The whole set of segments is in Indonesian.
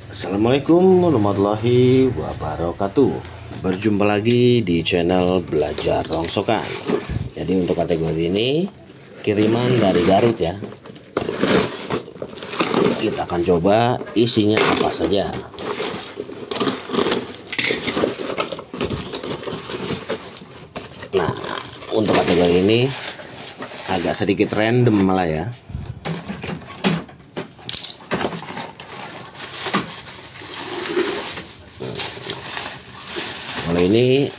Assalamualaikum warahmatullahi wabarakatuh. Berjumpa lagi di channel Belajar Rongsokan. Jadi untuk kategori ini kiriman dari Garut ya. Kita akan coba isinya apa saja. Nah, untuk kategori ini agak sedikit random malah ya. Kalau ini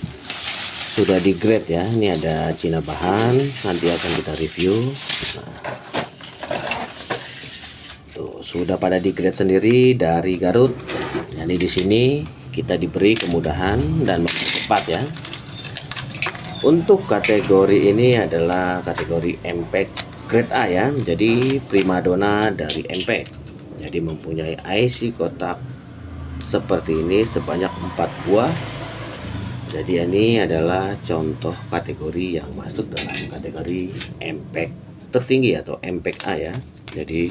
sudah di grade ya, ini ada Cina bahan, nanti akan kita review. Tuh, sudah pada di grade sendiri dari Garut. Jadi di sini kita diberi kemudahan dan cepat ya. Untuk kategori ini adalah kategori MPEG grade A ya, jadi primadona dari MPEG. Jadi mempunyai IC kotak seperti ini sebanyak 4 buah. Jadi ini adalah contoh kategori yang masuk dalam kategori MPEG tertinggi atau MPEG A ya. Jadi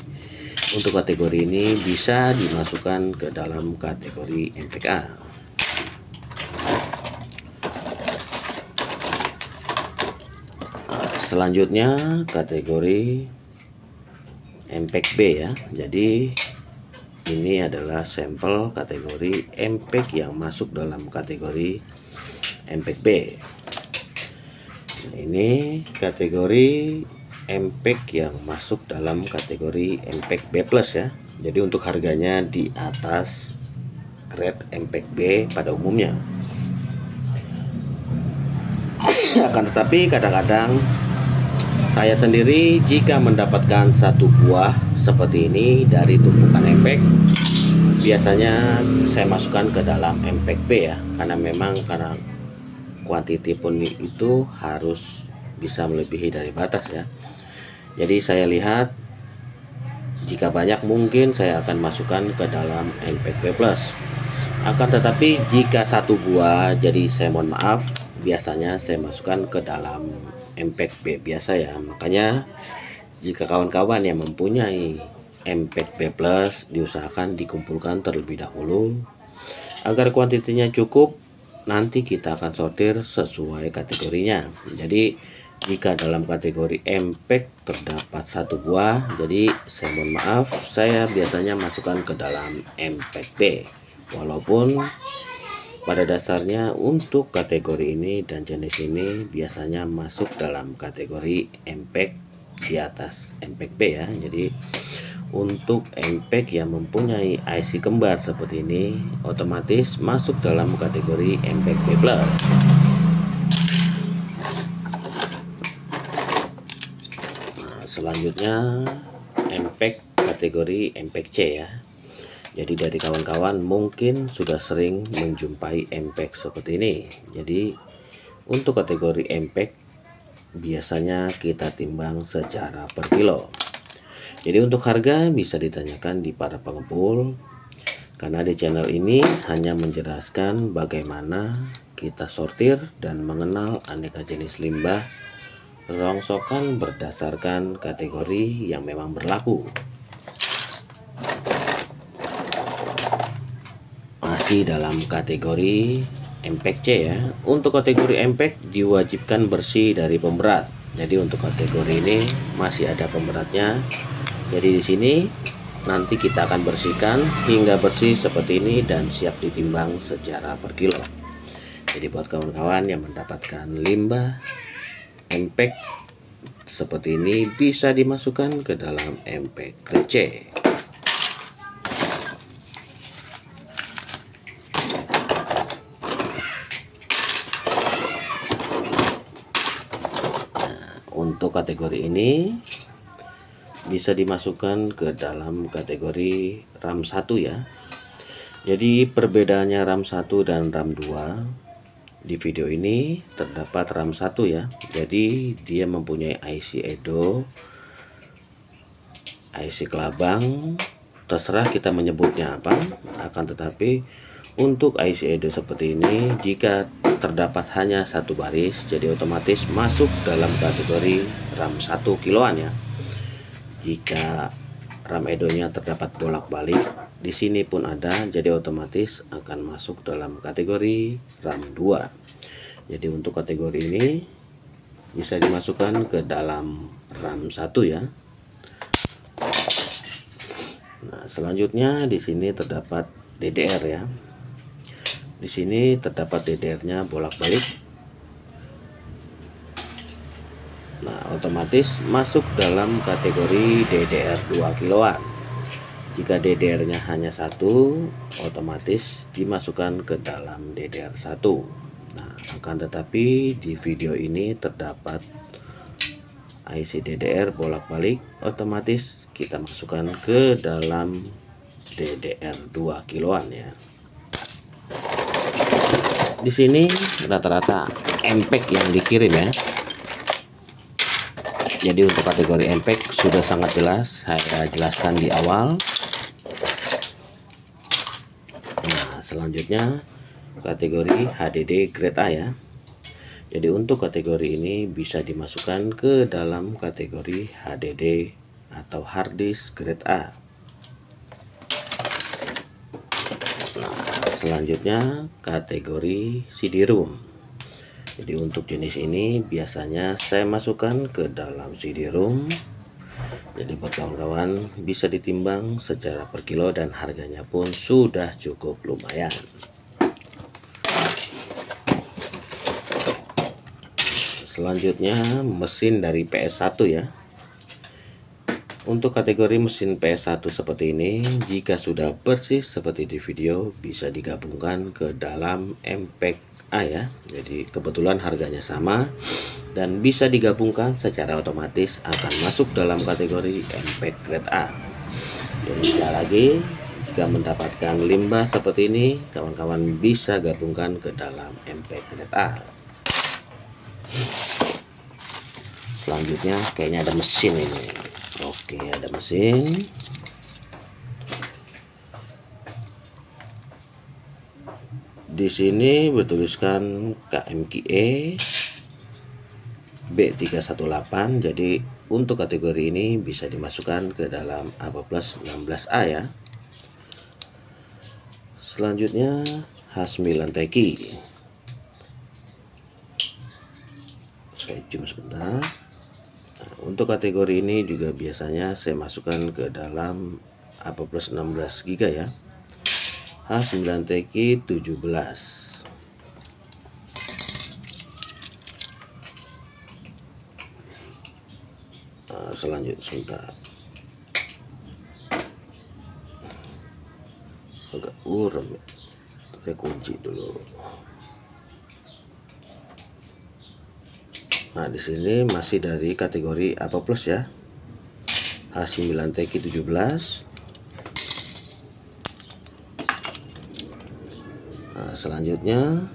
untuk kategori ini bisa dimasukkan ke dalam kategori MPEG A. Selanjutnya kategori MPEG B ya. Jadi ini adalah sampel kategori MPEG yang masuk dalam kategori MPEG B. Ini kategori MPEG yang masuk dalam kategori MPEG B plus ya. Jadi untuk harganya di atas grade MPEG B pada umumnya. Akan tetapi kadang-kadang saya sendiri jika mendapatkan satu buah seperti ini dari tumpukan MPEG, biasanya saya masukkan ke dalam MPEG B ya, karena kuantiti pun itu harus bisa melebihi dari batas ya. Jadi saya lihat jika banyak mungkin saya akan masukkan ke dalam MPEG B plus. Akan tetapi jika satu buah, jadi saya mohon maaf, biasanya saya masukkan ke dalam MPEG B biasa ya. Makanya jika kawan-kawan yang mempunyai MPEG B plus, diusahakan dikumpulkan terlebih dahulu agar kuantitinya cukup. Nanti kita akan sortir sesuai kategorinya. Jadi jika dalam kategori MPEG terdapat satu buah, jadi saya mohon maaf, saya biasanya masukkan ke dalam MPEG B. Walaupun pada dasarnya untuk kategori ini dan jenis ini biasanya masuk dalam kategori MPEG di atas MPEG B ya. Jadi untuk MPEG yang mempunyai IC kembar seperti ini otomatis masuk dalam kategori MPEG B plus. Nah, selanjutnya MPEG kategori MPEG C ya. Jadi dari kawan-kawan mungkin sudah sering menjumpai MPEG seperti ini. Jadi untuk kategori MPEG biasanya kita timbang secara per kilo. Jadi untuk harga bisa ditanyakan di para pengepul, karena di channel ini hanya menjelaskan bagaimana kita sortir dan mengenal aneka jenis limbah rongsokan berdasarkan kategori yang memang berlaku. Masih dalam kategori MPEG C ya. Untuk kategori MPEG diwajibkan bersih dari pemberat. Jadi untuk kategori ini masih ada pemberatnya. Jadi di sini nanti kita akan bersihkan hingga bersih seperti ini dan siap ditimbang secara per kilo. Jadi buat kawan-kawan yang mendapatkan limbah MPEG seperti ini bisa dimasukkan ke dalam MPEG grade C. Untuk kategori ini bisa dimasukkan ke dalam kategori RAM 1 ya. Jadi perbedaannya RAM 1 dan RAM 2 di video ini terdapat RAM 1 ya. Jadi dia mempunyai IC Edo, IC Kelabang, terserah kita menyebutnya apa. Akan tetapi untuk IC Edo seperti ini jika terdapat hanya satu baris, jadi otomatis masuk dalam kategori RAM 1 kiloan ya. Jika RAM Edo-nya terdapat bolak-balik, di sini pun ada, jadi otomatis akan masuk dalam kategori RAM 2. Jadi untuk kategori ini bisa dimasukkan ke dalam RAM 1 ya. Nah, selanjutnya di sini terdapat DDR ya. Di sini terdapat DDR-nya bolak-balik. Nah, otomatis masuk dalam kategori DDR 2 kiloan. Jika DDR-nya hanya 1, otomatis dimasukkan ke dalam DDR 1. Nah, akan tetapi di video ini terdapat IC DDR bolak-balik, otomatis kita masukkan ke dalam DDR 2 kiloan ya. Di sini rata-rata MPEG yang dikirim ya. Jadi untuk kategori MPEG sudah sangat jelas saya jelaskan di awal. Nah, selanjutnya kategori HDD grade A ya. Jadi untuk kategori ini bisa dimasukkan ke dalam kategori HDD atau hard disk grade A. Nah, selanjutnya kategori CD-ROM. Jadi untuk jenis ini biasanya saya masukkan ke dalam CD-ROM. Jadi buat kawan-kawan bisa ditimbang secara per kilo dan harganya pun sudah cukup lumayan. Selanjutnya mesin dari PS1 ya. Untuk kategori mesin PS1 seperti ini, jika sudah persis seperti di video, bisa digabungkan ke dalam MPEG A ya. Jadi kebetulan harganya sama dan bisa digabungkan secara otomatis akan masuk dalam kategori MPEG grade A. Jadi sekali lagi, jika mendapatkan limbah seperti ini, kawan-kawan bisa gabungkan ke dalam MPEG grade A. Selanjutnya kayaknya ada mesin ini. Oke, ada mesin. Di sini bertuliskan KMQE B318. Jadi untuk kategori ini bisa dimasukkan ke dalam AB Plus 16A ya. Selanjutnya H9 Teki. Saya zoom sebentar. Nah, untuk kategori ini juga biasanya saya masukkan ke dalam AB Plus 16 GB ya. H9 Teki 17. Nah, selanjutnya sebentar. Agak urem ya. Saya kunci dulu. Nah, di sini masih dari kategori AB Plus ya. H9 Teki 17. Nah, selanjutnya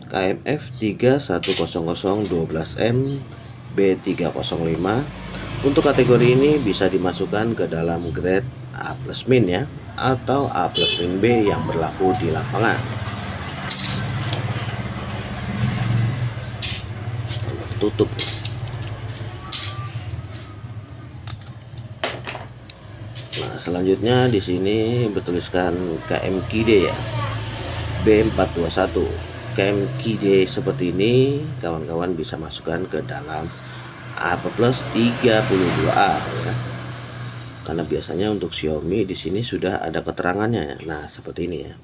KMF 310012M B305. Untuk kategori ini bisa dimasukkan ke dalam grade A+ min ya, atau A+ min B yang berlaku di lapangan. Tutup. Nah, selanjutnya di sini bertuliskan KMQD ya, B421. KMQD seperti ini kawan-kawan bisa masukkan ke dalam AB Plus 32A ya. Karena biasanya untuk Xiaomi di sini sudah ada keterangannya. Nah, seperti ini ya.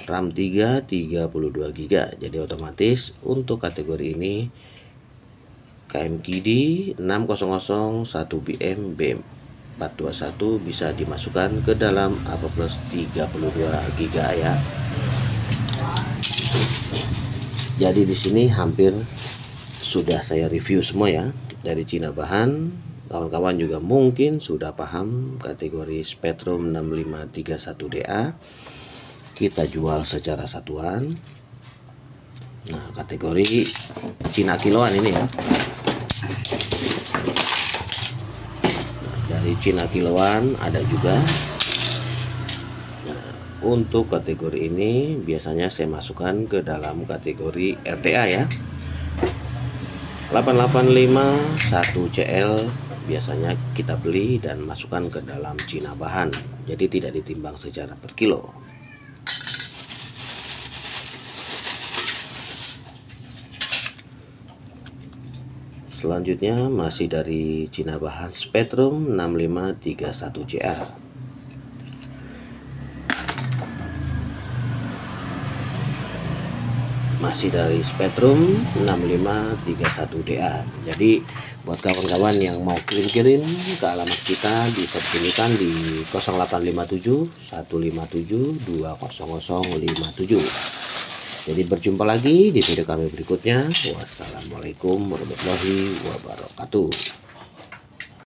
RAM 3 32 GB. Jadi otomatis untuk kategori ini KMQD 6001BM B421 bisa dimasukkan ke dalam AB Plus 32 GB ya. Jadi di sini hampir sudah saya review semua ya. Dari Cina bahan, kawan-kawan juga mungkin sudah paham kategori Spreadtrum 6531DA kita jual secara satuan. Nah, kategori Cina kiloan ini ya. Nah, dari Cina kiloan ada juga. Nah, untuk kategori ini biasanya saya masukkan ke dalam kategori RTA ya. 885 1CL biasanya kita beli dan masukkan ke dalam Cina bahan, jadi tidak ditimbang secara per kilo. Selanjutnya masih dari Cina bahan Spectrum 6531CA. Masih dari Spectrum 6531DA. Jadi buat kawan-kawan yang mau kirim-kirim ke alamat kita bisa dihubungi di 0857 157 20057. Jadi berjumpa lagi di video kami berikutnya. Wassalamualaikum warahmatullahi wabarakatuh.